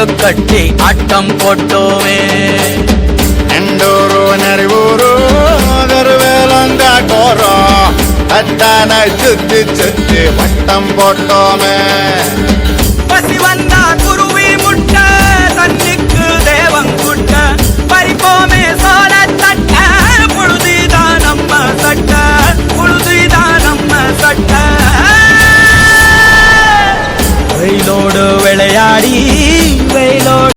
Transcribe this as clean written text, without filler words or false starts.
கட்டி ஆட்டம் போட்டோமே. எண்டூரு நெறிவூரு கருவேலங்காட்டோரம் அத்தான சுத்தி சுத்தி வட்டம் போட்டோமே. பசி வந்தா குருவி முட்டை